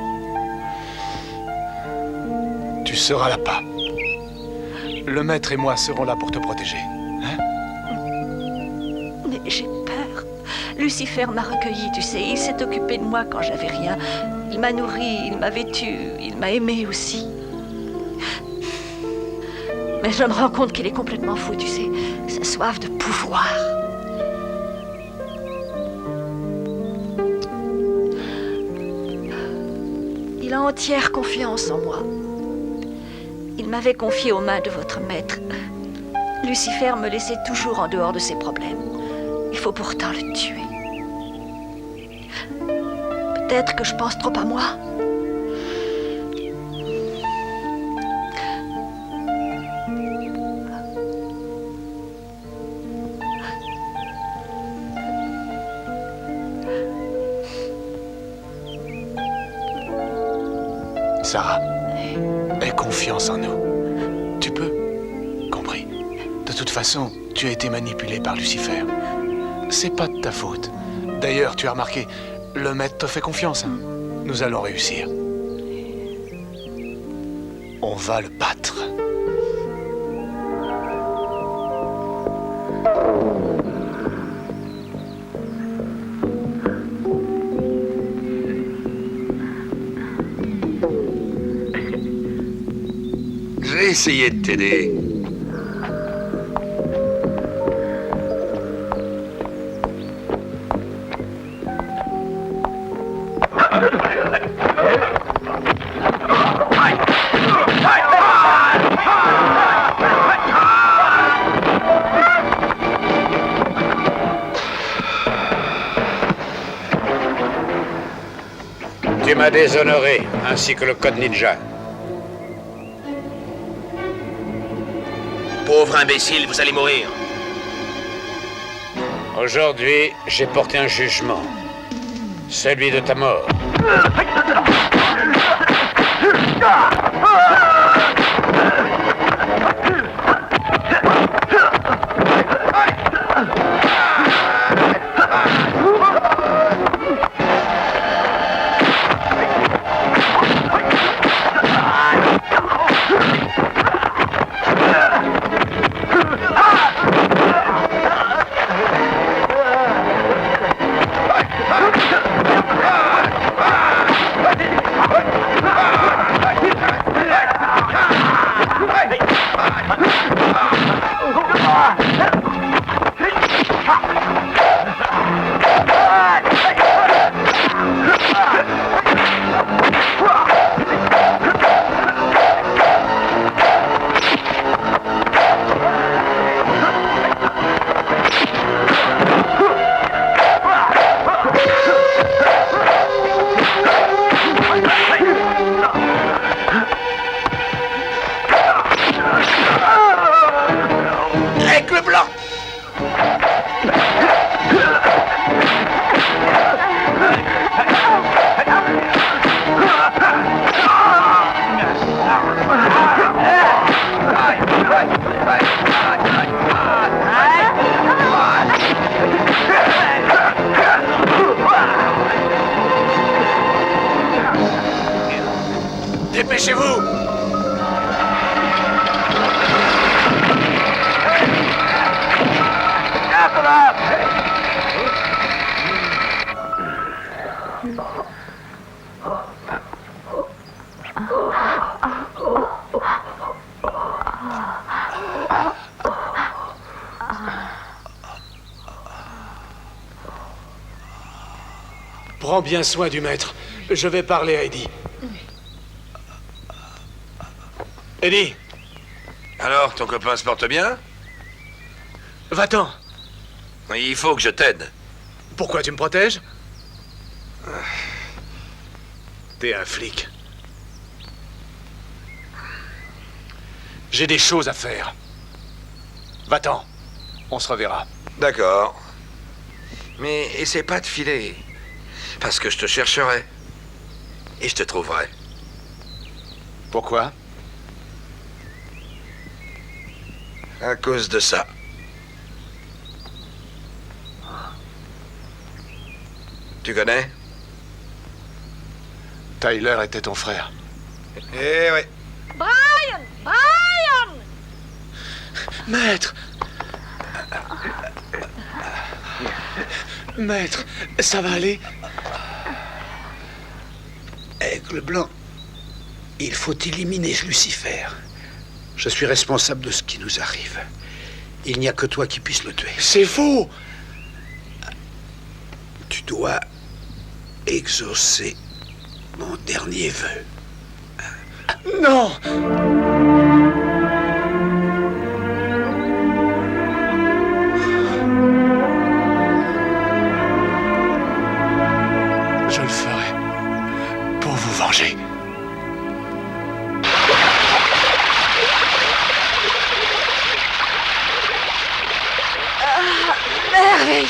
Tu seras là, pas. Le maître et moi serons là pour te protéger. Mais j'ai peur. Lucifer m'a recueilli, tu sais. Il s'est occupé de moi quand j'avais rien. Il m'a nourri, il m'a vêtu, il m'a aimé aussi. Mais je me rends compte qu'il est complètement fou, tu sais. Sa soif de pouvoir. Il a entière confiance en moi. Il m'avait confié aux mains de votre maître. Lucifer me laissait toujours en dehors de ses problèmes. Il faut pourtant le tuer. Peut-être que je pense trop à moi. Sarah, aie confiance en nous. Tu peux? Compris. De toute façon, tu as été manipulé par Lucifer. C'est pas de ta faute. D'ailleurs, tu as remarqué, le maître te fait confiance. Hein? Nous allons réussir. On va le battre. J'ai essayé de t'aider. Tu m'as déshonoré, ainsi que le code ninja. Pauvre imbécile, vous allez mourir. Aujourd'hui, j'ai porté un jugement. Celui de ta mort. Aigle blanc! Dépêchez-vous! Prends bien soin du maître. Je vais parler à Eddie. Eddie, Alors, ton copain se porte bien? va-t'en. Il faut que je t'aide. Pourquoi tu me protèges? T'es un flic. J'ai des choses à faire. Va-t'en. On se reverra. D'accord. Mais essaie pas de filer. Parce que je te chercherai. Et je te trouverai. Pourquoi? À cause de ça. Tu connais? Tyler était ton frère. Eh ouais. Brian! Brian! Maître! Maître, ça va aller? Aigle blanc, il faut éliminer Lucifer. Je suis responsable de ce qui nous arrive. Il n'y a que toi qui puisse le tuer. C'est faux! Tu dois exaucer mon dernier vœu. Non! Je le ferai pour vous venger. Merveille!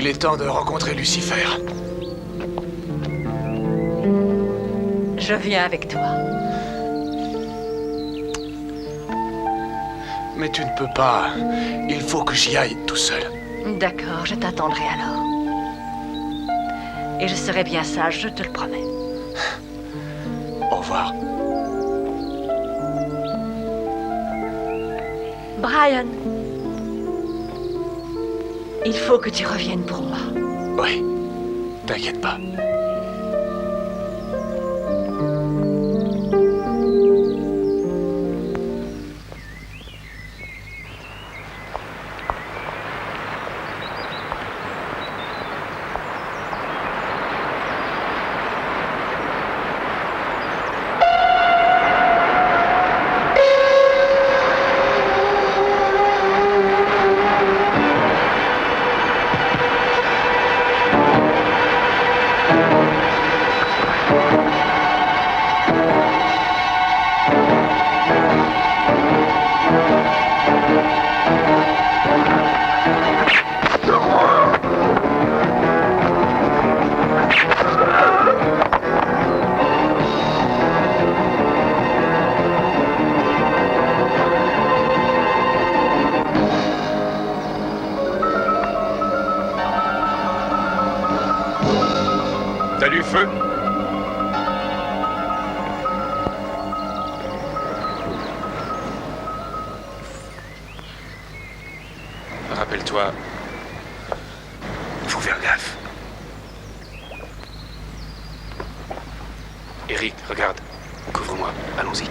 Il est temps de rencontrer Lucifer. Je viens avec toi. Mais tu ne peux pas. Il faut que j'y aille tout seul. D'accord, je t'attendrai alors. Et je serai bien sage, je te le promets. Au revoir. Brian, il faut que tu reviennes pour moi. Oui, t'inquiète pas. T'as du feu? Rappelle-toi, faut faire gaffe. Eric, regarde. Couvre-moi. Allons-y.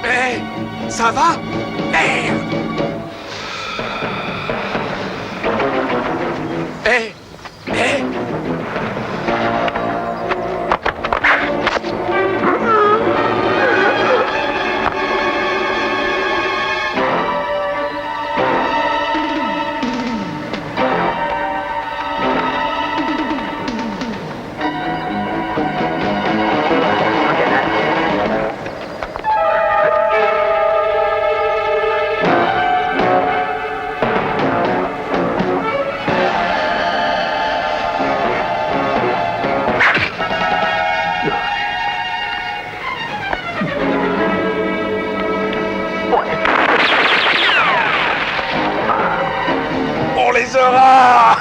Hé, ça va? Merde! Hé! Hé! On les aura!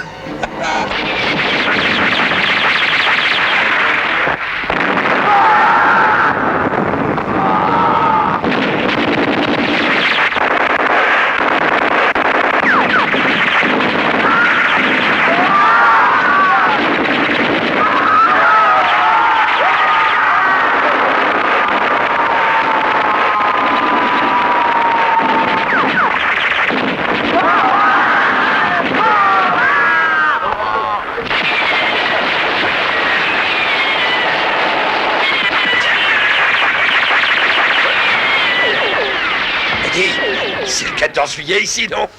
Eddie, c'est le 14 juillet ici, non?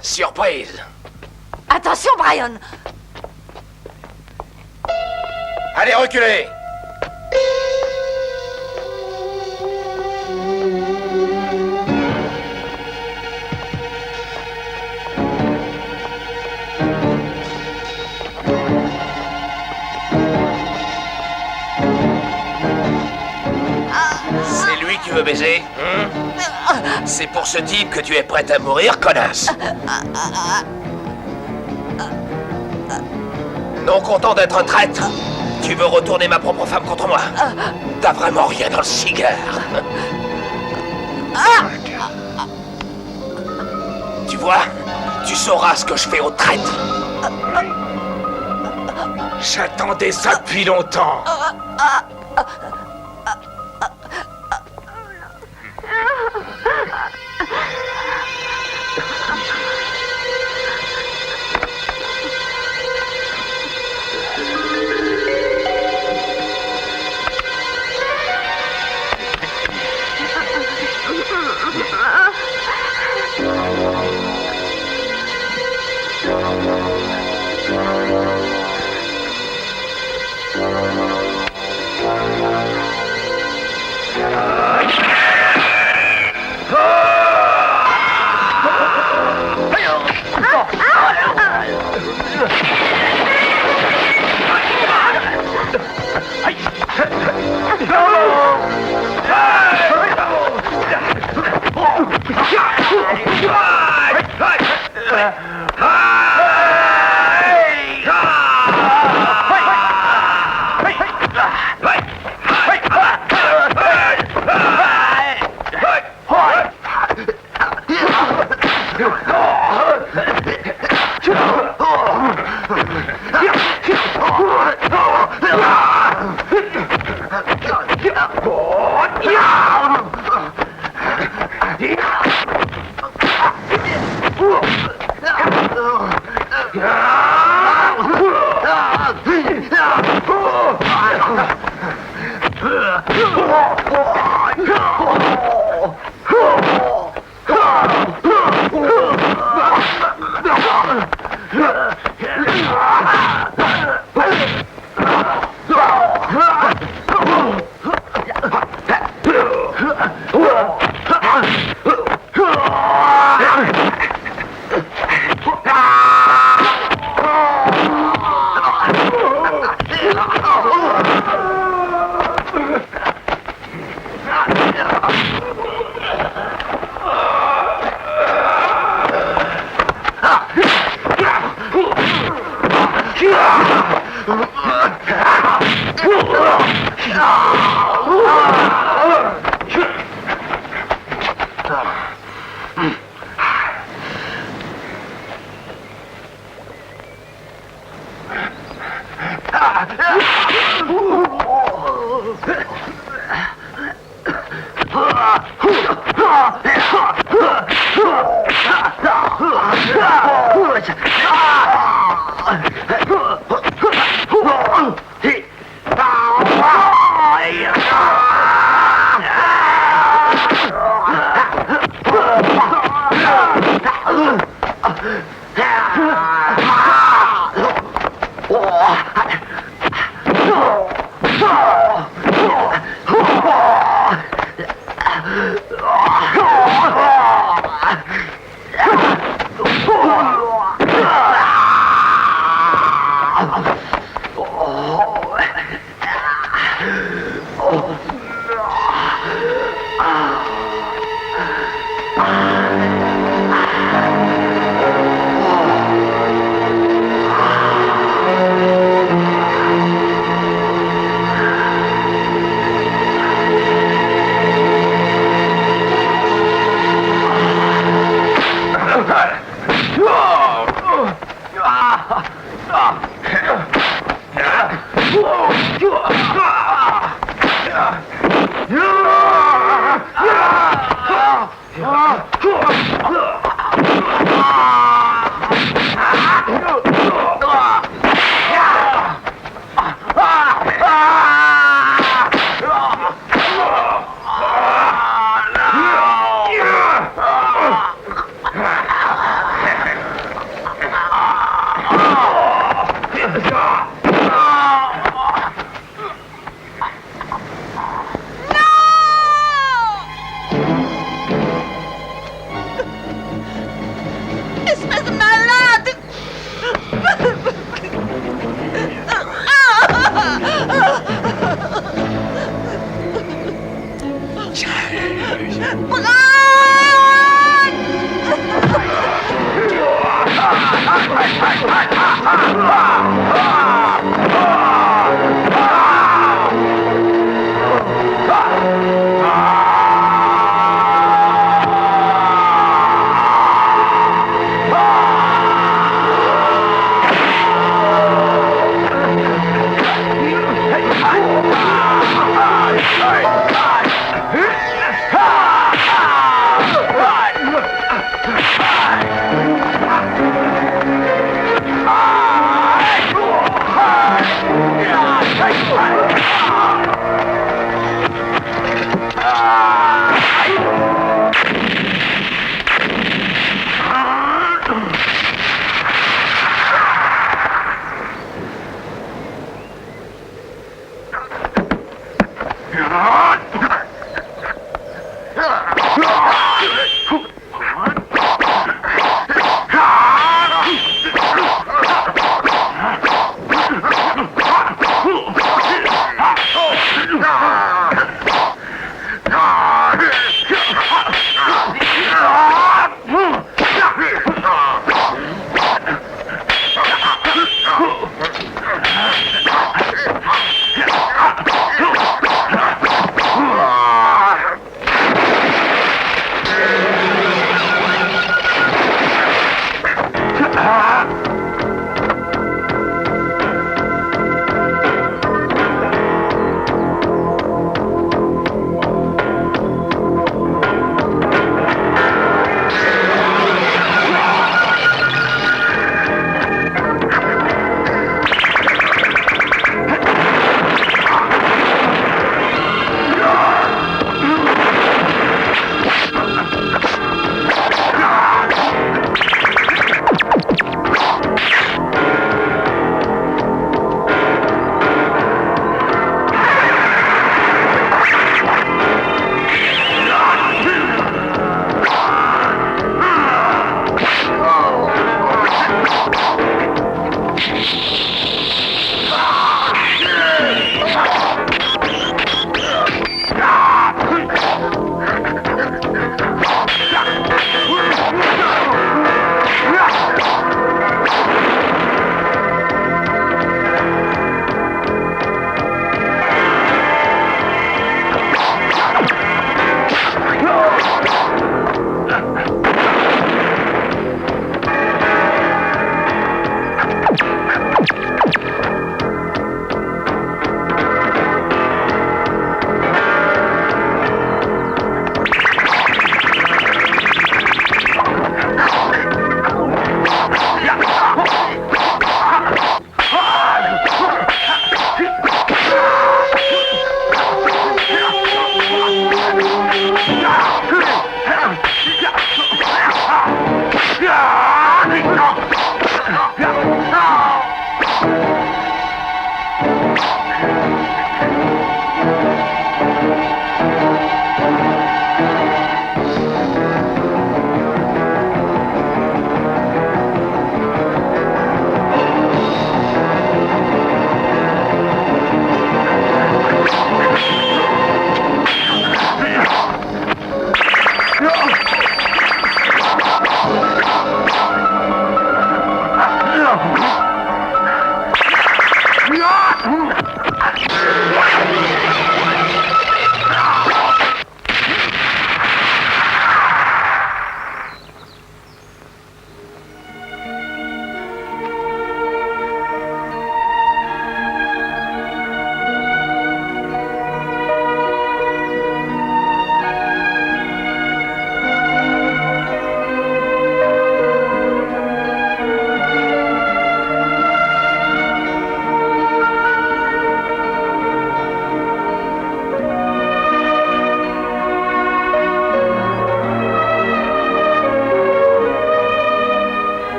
Surprise. Attention, Brian! Allez, reculez. C'est lui qui veut baiser, hein? C'est pour ce type que tu es prête à mourir, connasse. Non content d'être traître, tu veux retourner ma propre femme contre moi? T'as vraiment rien dans le cigare. Tu vois, tu sauras ce que je fais aux traîtres. J'attendais ça depuis longtemps.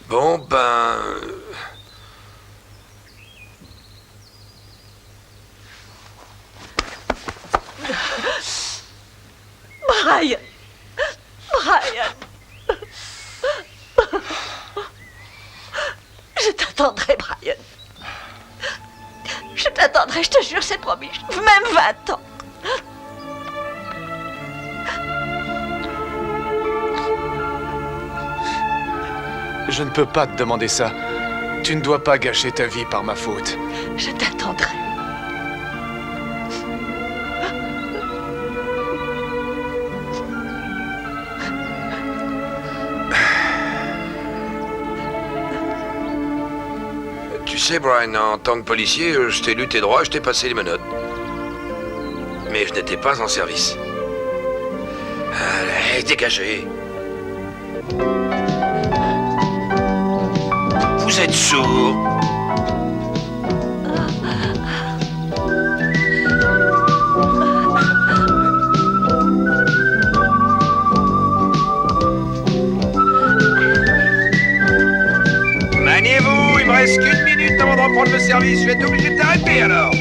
Bon, ben... Brian! Brian! Je t'attendrai, Brian. Je t'attendrai, je te jure, c'est promis. Même 20 ans. Je ne peux pas te demander ça. Tu ne dois pas gâcher ta vie par ma faute. Je t'attendrai. Tu sais, Brian, en tant que policier, je t'ai lu tes droits, je t'ai passé les menottes. Mais je n'étais pas en service. Allez, dégagez. Vous êtes sourds. Maniez-vous, il me reste qu'une minute avant de reprendre le service. Je vais être obligé de t'arrêter alors.